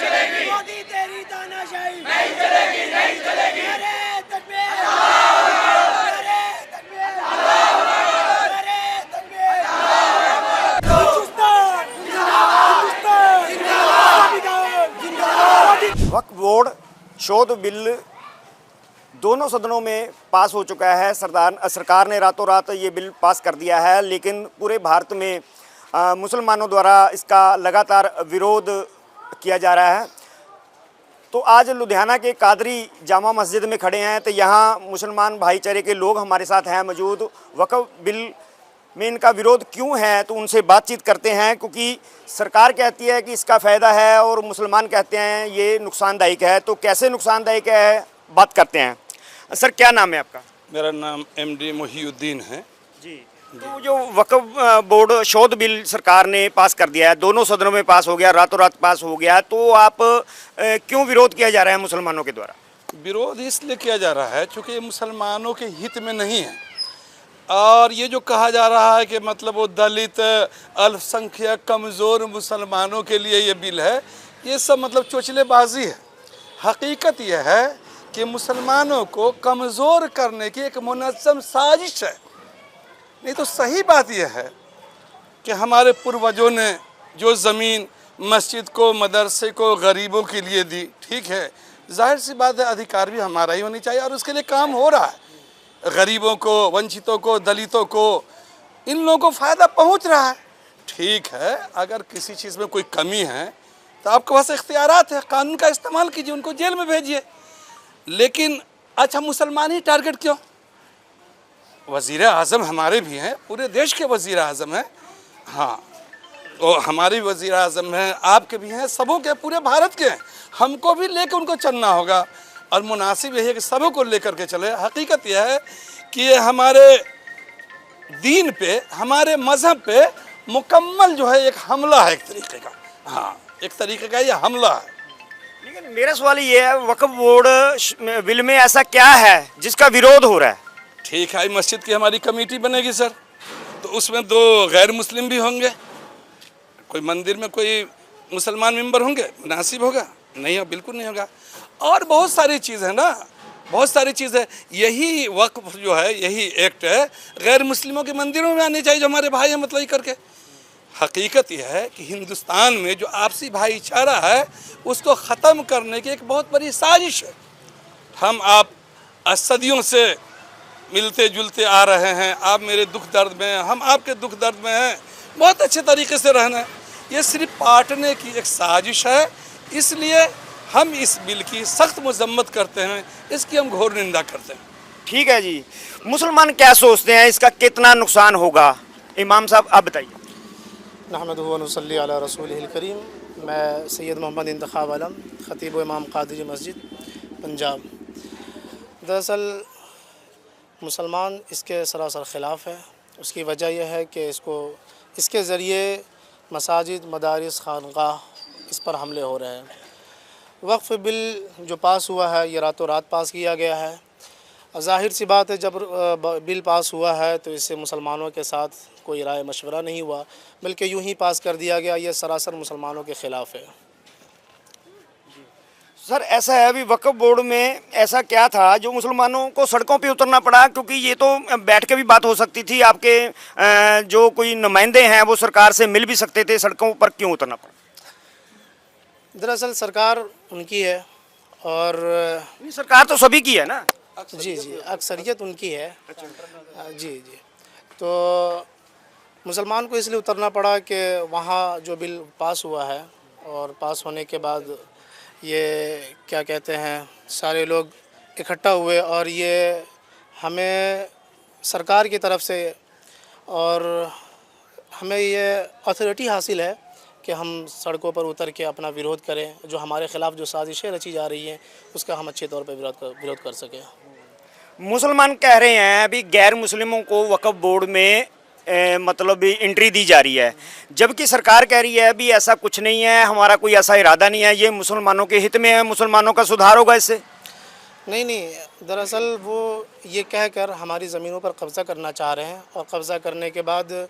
चलेगी, मोदी तेरी तानाशाही नहीं चलेगी, नहीं चलेगी। नारे तकबीर, नारे तकबीर, नारे तकबीर। हिंदुस्तान जिंदाबाद, जिंदाबाद। वक्फ बोर्ड शोध बिल दोनों सदनों में पास हो चुका है। सरकार ने रातों रात ये बिल पास कर दिया है, लेकिन पूरे भारत में मुसलमानों द्वारा इसका लगातार विरोध किया जा रहा है। तो आज लुधियाना के कादरी जामा मस्जिद में खड़े हैं, तो यहाँ मुसलमान भाईचारे के लोग हमारे साथ हैं मौजूद। वक्फ बिल में इनका विरोध क्यों है, तो उनसे बातचीत करते हैं, क्योंकि सरकार कहती है कि इसका फ़ायदा है और मुसलमान कहते हैं ये नुकसानदायक है। तो कैसे नुकसानदायक है, बात करते हैं। सर, क्या नाम है आपका? मेरा नाम MD मोहिउद्दीन है जी। तो जो वक्फ बोर्ड शोध बिल सरकार ने पास कर दिया है, दोनों सदनों में पास हो गया, रातों रात पास हो गया, तो आप क्यों विरोध किया जा रहा है मुसलमानों के द्वारा? विरोध इसलिए किया जा रहा है क्योंकि ये मुसलमानों के हित में नहीं है। और ये जो कहा जा रहा है कि मतलब वो दलित, अल्पसंख्यक, कमज़ोर मुसलमानों के लिए ये बिल है, ये सब मतलब चोचलेबाजी है। हकीकत यह है कि मुसलमानों को कमज़ोर करने की एक मुनज़्ज़म साजिश है। नहीं तो सही बात यह है कि हमारे पूर्वजों ने जो ज़मीन मस्जिद को, मदरसे को गरीबों के लिए दी, ठीक है, जाहिर सी बात है अधिकार भी हमारा ही होनी चाहिए और उसके लिए काम हो रहा है। गरीबों को, वंचितों को, दलितों को, इन लोगों को फ़ायदा पहुंच रहा है। ठीक है, अगर किसी चीज़ में कोई कमी है तो आपके पास इख्तियारात है, कानून का इस्तेमाल कीजिए, उनको जेल में भेजिए। लेकिन अच्छा, मुसलमान ही टारगेट क्यों? वज़ीर आज़म हमारे भी हैं, पूरे देश के वज़ीर आज़म हैं। हाँ, तो हमारे भी वज़ीर आज़म हैं, आपके भी हैं, सबों के, पूरे भारत के हैं। हमको भी लेकर उनको चलना होगा और मुनासिब यही है कि सबों को लेकर के चले। हकीकत यह है कि ये हमारे दीन पे, हमारे मज़हब पे मुकम्मल जो है एक हमला है, एक तरीके का। हाँ, एक तरीके का ये हमला है। लेकिन मेरा सवाल ये है, वक्फ बोर्ड बिल में ऐसा क्या है जिसका विरोध हो रहा है? ठीक है, मस्जिद की हमारी कमेटी बनेगी सर, तो उसमें 2 गैर मुस्लिम भी होंगे। कोई मंदिर में कोई मुसलमान मेंबर होंगे, मुनासिब होगा? नहीं हो, बिल्कुल नहीं होगा। और बहुत सारी चीज़ है ना, बहुत सारी चीज़ है। यही वक्फ जो है, यही एक्ट है, गैर मुस्लिमों के मंदिरों में आने चाहिए जो हमारे भाई हैं, मतलब करके। हकीकत यह है कि हिंदुस्तान में जो आपसी भाईचारा है उसको ख़त्म करने की एक बहुत बड़ी साजिश है। हम आप सदियों से मिलते जुलते आ रहे हैं, आप मेरे दुख दर्द में हैं, हम आपके दुख दर्द में हैं, बहुत अच्छे तरीके से रहना है। ये सिर्फ बांटने की एक साजिश है, इसलिए हम इस बिल की सख्त मजम्मत करते हैं, इसकी हम घोर निंदा करते हैं। ठीक है जी, मुसलमान क्या सोचते हैं, इसका कितना नुकसान होगा? इमाम साहब आप बताइए। नहमदुहु व नुसल्ली अला रसूलिहिल करीम। मैं सैयद मोहम्मद इंतखाब आलम, ख़तीब इमाम कादरी मस्जिद पंजाब। दरअसल मुसलमान इसके सरासर ख़िलाफ़ है। उसकी वजह यह है कि इसके ज़रिए मसाजिद, मदारिस, खानगाह, इस पर हमले हो रहे हैं। वक्फ बिल जो पास हुआ है, ये रातों रात पास किया गया है। ज़ाहिर सी बात है, जब बिल पास हुआ है तो इससे मुसलमानों के साथ कोई राय मशवरा नहीं हुआ, बल्कि यूं ही पास कर दिया गया। ये सरासर मुसलमानों के ख़िलाफ़ है। सर, ऐसा है, अभी वक्फ बोर्ड में ऐसा क्या था जो मुसलमानों को सड़कों पे उतरना पड़ा? क्योंकि ये तो बैठ के भी बात हो सकती थी, आपके जो कोई नुमाइंदे हैं वो सरकार से मिल भी सकते थे, सड़कों पर क्यों उतरना पड़ा? दरअसल सरकार उनकी है और सरकार तो सभी की है ना? जी, अक्सरियत उनकी है। जी। तो मुसलमान को इसलिए उतरना पड़ा कि वहाँ जो बिल पास हुआ है और पास होने के बाद ये क्या कहते हैं, सारे लोग इकट्ठा हुए और ये हमें सरकार की तरफ से और हमें ये अथॉरिटी हासिल है कि हम सड़कों पर उतर के अपना विरोध करें, जो हमारे ख़िलाफ़ जो साजिशें रची जा रही हैं उसका हम अच्छे तौर पर विरोध कर सकें। मुसलमान कह रहे हैं अभी गैर मुस्लिमों को वक्फ बोर्ड में मतलब एंट्री दी जा रही है, जबकि सरकार कह रही है अभी ऐसा कुछ नहीं है, हमारा कोई ऐसा इरादा नहीं है, ये मुसलमानों के हित में है, मुसलमानों का सुधार होगा इससे। नहीं, दरअसल वो ये कहकर हमारी ज़मीनों पर कब्ज़ा करना चाह रहे हैं और कब्ज़ा करने के बाद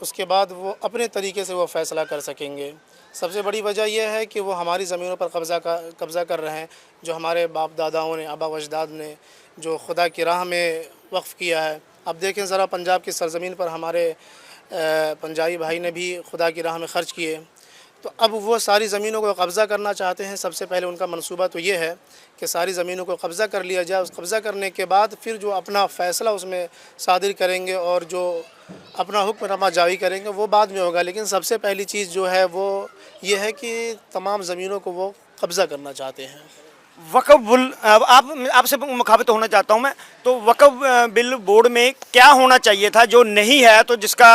उसके बाद वो अपने तरीके से वो फ़ैसला कर सकेंगे। सबसे बड़ी वजह यह है कि वो हमारी ज़मीनों पर कब्ज़ा कर रहे हैं। जो हमारे बाप दादाओं ने, आबा अजदाद ने जो खुदा की राह में वक्फ़ किया है। अब देखें ज़रा, पंजाब की सरज़मीन पर हमारे पंजाबी भाई ने भी खुदा की राह में ख़र्च किए, तो अब वो सारी ज़मीनों को कब्ज़ा करना चाहते हैं। सबसे पहले उनका मंसूबा तो ये है कि सारी ज़मीनों को कब्ज़ा कर लिया जाए। उस कब्ज़ा करने के बाद फिर जो अपना फ़ैसला उसमें सादिर करेंगे और जो अपना हुक्मनामा जारी करेंगे वो बाद में होगा। लेकिन सबसे पहली चीज़ जो है वो ये है कि तमाम ज़मीनों को वो कब्ज़ा करना चाहते हैं। वक्फ बिल, अब आप आपसे मुखातिब होना चाहता हूं मैं, तो वक्फ बिल बोर्ड में क्या होना चाहिए था जो नहीं है, तो जिसका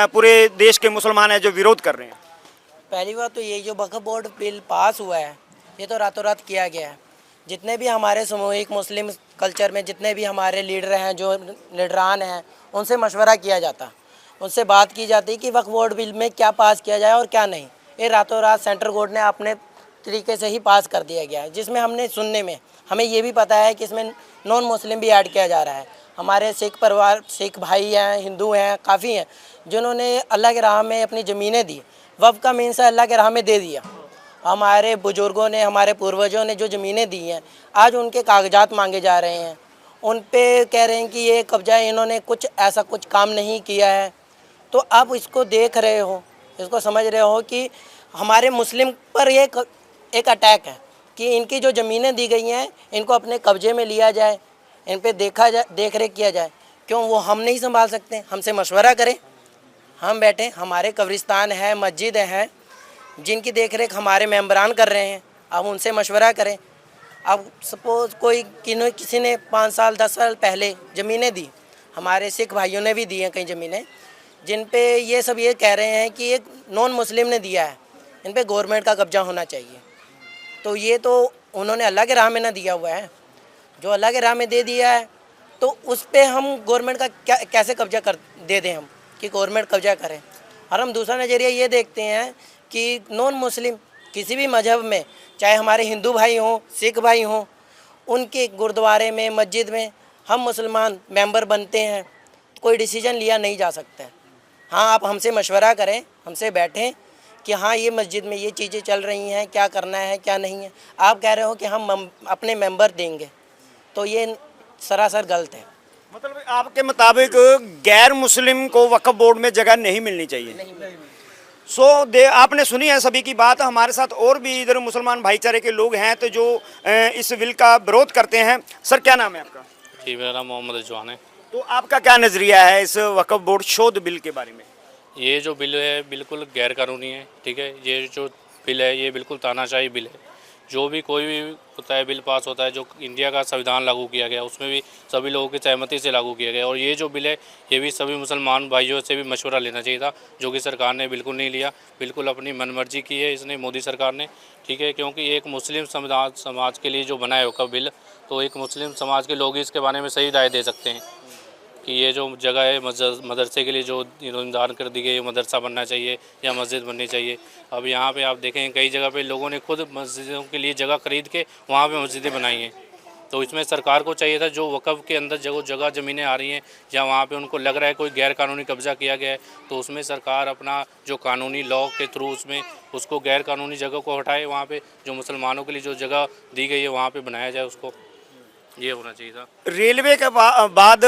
पूरे देश के मुसलमान हैं जो विरोध कर रहे हैं? पहली बात तो ये जो वक्फ बोर्ड बिल पास हुआ है ये तो रातों रात किया गया है। जितने भी हमारे सामूहिक मुस्लिम कल्चर में जितने भी हमारे लीडर हैं, जो लीडरान हैं, उनसे मशवरा किया जाता, उनसे बात की जाती कि वक्फ बोर्ड बिल में क्या पास किया जाए और क्या नहीं। ये रातों रात सेंट्रल बोर्ड ने अपने तरीके से ही पास कर दिया गया है, जिसमें हमने सुनने में हमें ये भी पता है कि इसमें नॉन मुस्लिम भी ऐड किया जा रहा है। हमारे सिख परिवार, सिख भाई हैं, हिंदू हैं, काफ़ी हैं जिन्होंने अल्लाह के राह में अपनी ज़मीनें दी। वक्फ का मीन्स है अल्लाह के राह में दे दिया। हमारे बुज़ुर्गों ने, हमारे पूर्वजों ने जो ज़मीनें दी हैं, आज उनके कागजात मांगे जा रहे हैं। उन पे कह रहे हैं कि ये कब्जा इन्होंने कुछ ऐसा कुछ काम नहीं किया है। तो आप इसको देख रहे हो, इसको समझ रहे हो कि हमारे मुस्लिम पर एक अटैक है कि इनकी जो ज़मीनें दी गई हैं इनको अपने कब्जे में लिया जाए, इन पे देख रेख किया जाए। क्यों वो हम नहीं संभाल सकते? हमसे मशवरा करें, हम बैठे, हमारे कब्रिस्तान है, मस्जिद हैं जिनकी देख रेख हमारे मेंबरान कर रहे हैं। अब उनसे मशवरा करें। अब सपोज़ कोई किसी ने 5 साल 10 साल पहले ज़मीनें दी, हमारे सिख भाइयों ने भी दी हैं कई ज़मीनें, जिन पे ये सब ये कह रहे हैं कि एक नॉन मुस्लिम ने दिया है, इन पे गवर्नमेंट का कब्जा होना चाहिए। तो ये तो उन्होंने अल्लाह के राह में ना दिया हुआ है। जो अल्लाह के राह में दे दिया है तो उस पर हम गवर्नमेंट का कैसे कब्जा कर दे दें हम कि गवर्नमेंट कब्जा करें। और हम दूसरा नज़रिया ये देखते हैं कि नॉन मुस्लिम किसी भी मज़हब में, चाहे हमारे हिंदू भाई हों, सिख भाई हों, उनके गुरुद्वारे में, मस्जिद में हम मुसलमान मेंबर बनते हैं, कोई डिसीजन लिया नहीं जा सकता है। हाँ, आप हमसे मशवरा करें, हमसे बैठें कि हाँ ये मस्जिद में ये चीज़ें चल रही हैं, क्या करना है क्या नहीं है। आप कह रहे हो कि हम अपने मेंबर देंगे, तो ये सरासर गलत है। मतलब आपके मुताबिक गैर मुस्लिम को वक्फ बोर्ड में जगह नहीं मिलनी चाहिए। आपने सुनी है सभी की बात। हमारे साथ और भी इधर मुसलमान भाईचारे के लोग हैं तो जो इस बिल का विरोध करते हैं। सर, क्या नाम है आपका? जी, मेरा नाम मोहम्मद रिजवान है। तो आपका क्या नज़रिया है इस वक्फ बोर्ड शोध बिल के बारे में? ये जो बिल है बिल्कुल गैर कानूनी है, ठीक है। ये जो बिल है ये बिल्कुल तानाशाही बिल है। जो भी कोई भी होता है बिल पास होता है, जो इंडिया का संविधान लागू किया गया उसमें भी सभी लोगों की सहमति से लागू किया गया। और ये जो बिल है ये भी सभी मुसलमान भाइयों से भी मशवरा लेना चाहिए था, जो कि सरकार ने बिल्कुल नहीं लिया। बिल्कुल अपनी मनमर्जी की है इसने मोदी सरकार ने, ठीक है। क्योंकि एक मुस्लिम समाज के लिए जो बनाया होगा बिल, तो एक मुस्लिम समाज के लोग ही इसके बारे में सही राय दे सकते हैं कि ये जो जगह है मदरसे के लिए जो इंतज़ार कर दी गई है, मदरसा बनना चाहिए या मस्जिद बननी चाहिए। अब यहाँ पे आप देखें कई जगह पे लोगों ने खुद मस्जिदों के लिए जगह खरीद के वहाँ पे मस्जिदें बनाई हैं। तो इसमें सरकार को चाहिए था जो वक़्फ़ के अंदर जगह ज़मीनें आ रही हैं या वहाँ पे उनको लग रहा है कोई गैर कानूनी कब्ज़ा किया गया है, तो उसमें सरकार अपना जो कानूनी लॉ के थ्रू उसमें उसको गैर कानूनी जगह को हटाए, वहाँ पे जो मुसलमानों के लिए जो जगह दी गई है वहाँ पे बनाया जाए उसको। ये होना चाहिए था। रेलवे के बाद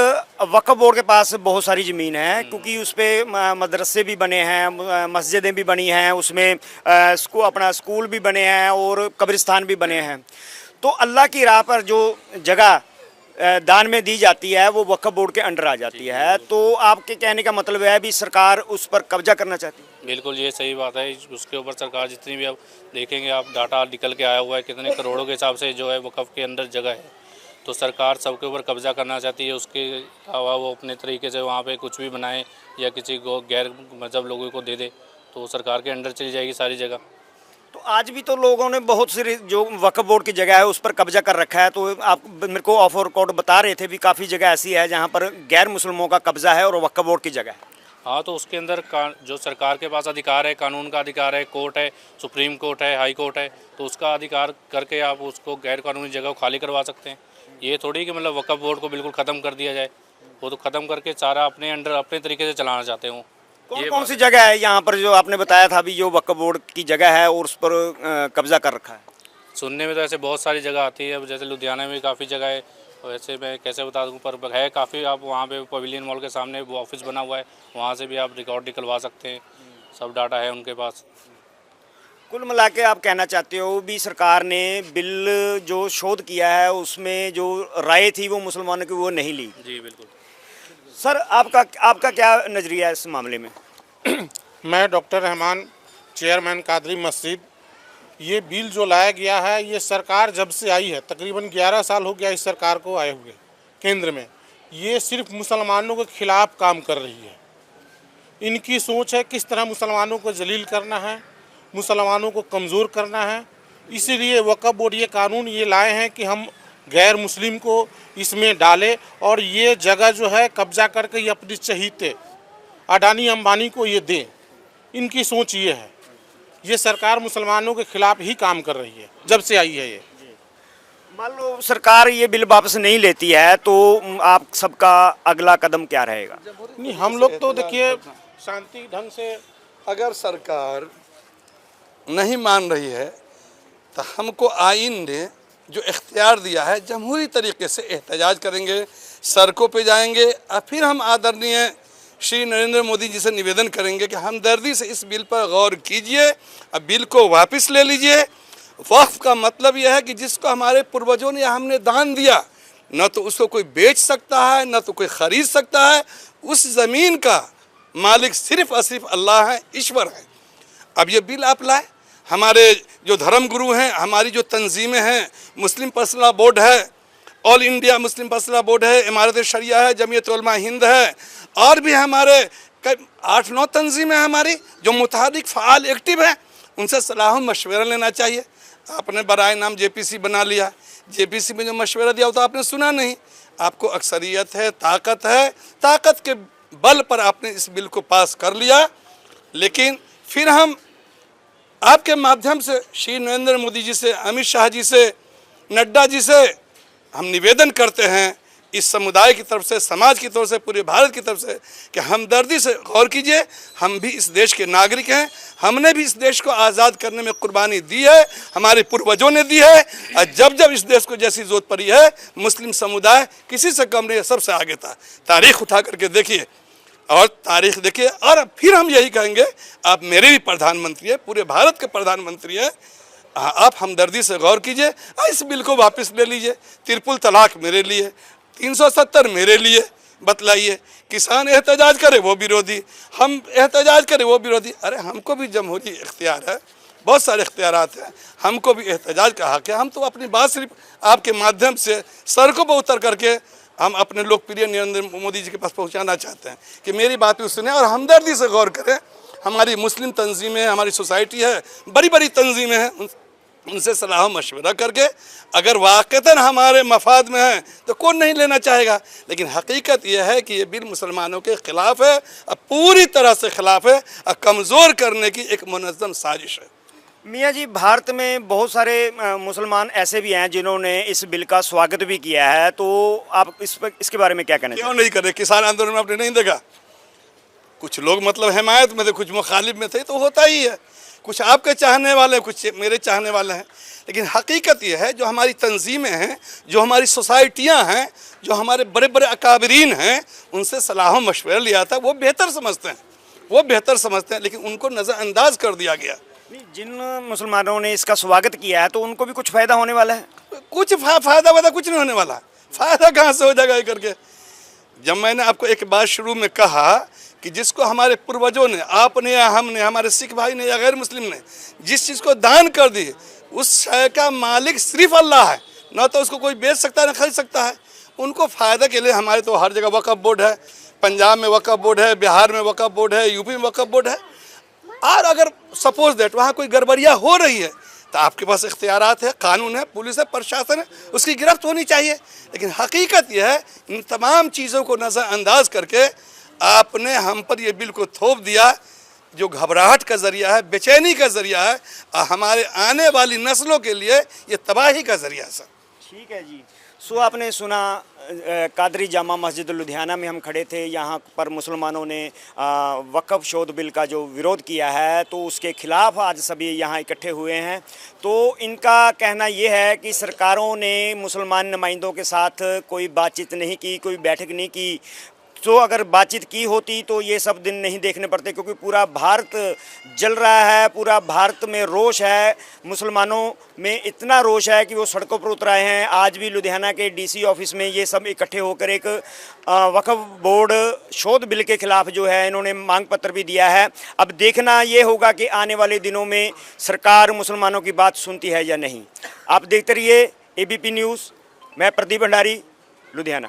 वक्फ बोर्ड के पास बहुत सारी ज़मीन है, क्योंकि उस पर मदरसे भी बने हैं, मस्जिदें भी बनी हैं, उसमें अपना स्कूल भी बने हैं और कब्रिस्तान भी बने हैं। तो अल्लाह की राह पर जो जगह दान में दी जाती है वो वक्फ बोर्ड के अंडर आ जाती है। तो आपके कहने का मतलब है भी सरकार उस पर कब्जा करना चाहती है? बिल्कुल ये सही बात है। उसके ऊपर सरकार जितनी भी, अब देखेंगे आप डाटा निकल के आया हुआ है कितने करोड़ों के हिसाब से जो है वक्फ के अंदर जगह है, तो सरकार सबके ऊपर कब्जा करना चाहती है। उसके अलावा वो अपने तरीके से वहाँ पे कुछ भी बनाए या किसी को गैर मजहब लोगों को दे दे तो सरकार के अंडर चली जाएगी सारी जगह। तो आज भी तो लोगों ने बहुत सी जो वक्फ बोर्ड की जगह है उस पर कब्जा कर रखा है। तो आप मेरे को ऑफ रिकॉर्ड बता रहे थे भी काफ़ी जगह ऐसी है जहाँ पर गैर मुसलमानों का कब्जा है और वक्फ बोर्ड की जगह है। हाँ, तो उसके अंदर जो सरकार के पास अधिकार है, कानून का अधिकार है, कोर्ट है, सुप्रीम कोर्ट है, हाई कोर्ट है, तो उसका अधिकार करके आप उसको गैर कानूनी जगह खाली करवा सकते हैं। ये थोड़ी कि मतलब वक्फ बोर्ड को बिल्कुल ख़त्म कर दिया जाए, वो तो ख़त्म करके सारा अपने अंडर अपने तरीके से चलाना चाहते हो। कौन कौन सी जगह है यहाँ पर जो आपने बताया था अभी जो वक्फ बोर्ड की जगह है और उस पर कब्जा कर रखा है? सुनने में तो ऐसे बहुत सारी जगह आती है, अब जैसे लुधियाना में काफ़ी जगह है, वैसे मैं कैसे बता दूँ, पर है काफ़ी। आप वहाँ पे पवेलियन मॉल के सामने वो ऑफिस बना हुआ है, वहाँ से भी आप रिकॉर्ड निकलवा सकते हैं, सब डाटा है उनके पास। कुल मिला के आप कहना चाहते हो भी सरकार ने बिल जो शोध किया है उसमें जो राय थी वो मुसलमानों की वो नहीं ली? जी बिल्कुल। सर आपका क्या नज़रिया है इस मामले में? मैं डॉक्टर रहमान, चेयरमैन कादरी मस्जिद। ये बिल जो लाया गया है, ये सरकार जब से आई है, तकरीबन 11 साल हो गया इस सरकार को आए हुए केंद्र में, ये सिर्फ मुसलमानों के खिलाफ काम कर रही है। इनकी सोच है किस तरह मुसलमानों को जलील करना है, मुसलमानों को कमज़ोर करना है। इसीलिए वक्फ बोर्ड ये कानून ये लाए हैं कि हम गैर मुस्लिम को इसमें डालें और ये जगह जो है कब्जा करके ये अपनी चहीते अडानी अंबानी को ये दें। इनकी सोच ये है। ये सरकार मुसलमानों के खिलाफ ही काम कर रही है जब से आई है। ये मान लो सरकार ये बिल वापस नहीं लेती है तो आप सबका अगला कदम क्या रहेगा? नहीं, हम लोग तो देखिए शांति ढंग से, अगर सरकार नहीं मान रही है तो हमको आइन ने जो इख्तियार दिया है जमहूरी तरीके से एहतजाज करेंगे, सड़कों पे जाएंगे और फिर हम आदरणीय श्री नरेंद्र मोदी जी से निवेदन करेंगे कि हमदर्दी से इस बिल पर गौर कीजिए, अब बिल को वापस ले लीजिए। वक्फ का मतलब यह है कि जिसको हमारे पूर्वजों ने हमने दान दिया, न तो उसको कोई बेच सकता है न तो कोई ख़रीद सकता है। उस ज़मीन का मालिक सिर्फ़ और सिर्फ अल्लाह है, ईश्वर है। अब ये बिल आप लाए, हमारे जो धर्म गुरु हैं, हमारी जो तंजीमें हैं, मुस्लिम पर्सनल बोर्ड है, all India Muslim personal board है, इमारत शरिया है, जमीयत उलमा हिंद है, और भी हमारे 8-9 तंजीमें हमारी जो मुतहरिक फ़ाल एक्टिव है, उनसे सलाह मशवरा लेना चाहिए। आपने बराए नाम जेपीसी बना लिया, जेपीसी में जो मशवरा दिया वो तो आपने सुना नहीं। आपको अक्सरियत है, ताकत के बल पर आपने इस बिल को पास कर लिया। लेकिन फिर हम आपके माध्यम से श्री नरेंद्र मोदी जी से, अमित शाह जी से, नड्डा जी से हम निवेदन करते हैं इस समुदाय की तरफ से, समाज की तरफ से, पूरे भारत की तरफ से कि हमदर्दी से गौर कीजिए। हम भी इस देश के नागरिक हैं, हमने भी इस देश को आज़ाद करने में कुर्बानी दी है, हमारे पूर्वजों ने दी है। और जब जब इस देश को जैसी ज़रूरत पड़ी है, मुस्लिम समुदाय किसी से कम नहीं, सबसे आगे था। तारीख़ उठा करके देखिए और तारीख़ देखिए, और फिर हम यही कहेंगे, आप मेरे भी प्रधानमंत्री हैं, पूरे भारत के प्रधानमंत्री हैं, आप हमदर्दी से गौर कीजिए, इस बिल को वापस ले लीजिए। त्रिपुल तलाक मेरे लिए, 370 मेरे लिए, बतलाइए। किसान एहतजाज करे वो विरोधी, हम एहतजाज करें वो विरोधी। अरे हमको भी जमहूरी इख्तियार है, बहुत सारे इख्तियारात हैं, हमको भी एहतजाज का हक़ है। हम तो अपनी बात सिर्फ आपके माध्यम से सड़कों पर उतर करके हम अपने लोकप्रिय नरेंद्र मोदी जी के पास पहुंचाना चाहते हैं कि मेरी बात भी सुने और हमदर्दी से गौर करें। हमारी मुस्लिम तंजीमें, हमारी सोसाइटी है, बड़ी बड़ी तंजीमें हैं, उनसे सलाह मशवरा करके अगर वाक़तन हमारे मफाद में है तो कौन नहीं लेना चाहेगा। लेकिन हकीकत यह है कि ये बिल मुसलमानों के ख़िलाफ़ है, और पूरी तरह से ख़िलाफ़ है, और कमज़ोर करने की एक मुनज़्ज़म साजिश है। मियाँ जी, भारत में बहुत सारे मुसलमान ऐसे भी हैं जिन्होंने इस बिल का स्वागत भी किया है, तो आप इसके बारे में क्या कहना क्यों नहीं करे? किसान आंदोलन में आपने नहीं देखा, कुछ लोग मतलब हिमायत में थे, कुछ मुखालिफ में थे, तो होता ही है। कुछ आपके चाहने वाले, कुछ मेरे चाहने वाले हैं। लेकिन हकीकत यह है, जो हमारी तंजीमें हैं, जो हमारी सोसाइटियां हैं, जो हमारे बड़े बड़े अकाबरीन हैं, उनसे सलाह मशवरा लिया था, वो बेहतर समझते हैं, लेकिन उनको नज़रअंदाज कर दिया गया। जिन मुसलमानों ने इसका स्वागत किया है तो उनको भी कुछ फ़ायदा होने वाला है? कुछ फ़ायदा कुछ नहीं होने वाला। फ़ायदा कहाँ से हो जाएगा ये करके? जब मैंने आपको एक बात शुरू में कहा कि जिसको हमारे पूर्वजों ने, आपने या हमने, हमारे सिख भाई ने या गैर मुस्लिम ने जिस चीज़ को दान कर दी, उस शय का मालिक सिर्फ अल्लाह है, ना तो उसको कोई बेच सकता है ना खरीद सकता है। उनको फ़ायदा के लिए हमारे तो हर जगह वक्फ बोर्ड है, पंजाब में वक्फ बोर्ड है, बिहार में वक्फ बोर्ड है, यूपी में वक्फ बोर्ड है। और अगर सपोज दैट वहाँ कोई गड़बड़ियाँ हो रही है तो आपके पास इख्तियारात है, कानून है, पुलिस है, प्रशासन है, उसकी गिरफ्त होनी चाहिए। लेकिन हकीकत यह है, इन तमाम चीज़ों को नज़रअंदाज करके आपने हम पर ये बिल को थोप दिया, जो घबराहट का ज़रिया है, बेचैनी का ज़रिया है, और हमारे आने वाली नस्लों के लिए ये तबाही का ज़रिया है। सर ठीक है जी, सो आपने सुना कादरी जामा मस्जिद लुधियाना में हम खड़े थे। यहाँ पर मुसलमानों ने वक्फ शोध बिल का जो विरोध किया है तो उसके खिलाफ आज सभी यहाँ इकट्ठे हुए हैं। तो इनका कहना ये है कि सरकारों ने मुसलमान नुमाइंदों के साथ कोई बातचीत नहीं की, कोई बैठक नहीं की। तो अगर बातचीत की होती तो ये सब दिन नहीं देखने पड़ते, क्योंकि पूरा भारत जल रहा है, पूरा भारत में रोष है, मुसलमानों में इतना रोष है कि वो सड़कों पर उतर आए हैं। आज भी लुधियाना के डीसी ऑफिस में ये सब इकट्ठे होकर एक वक्फ बोर्ड शोध बिल के खिलाफ जो है इन्होंने मांग पत्र भी दिया है। अब देखना ये होगा कि आने वाले दिनों में सरकार मुसलमानों की बात सुनती है या नहीं। आप देखते रहिए ABP न्यूज़। मैं प्रदीप भंडारी, लुधियाना।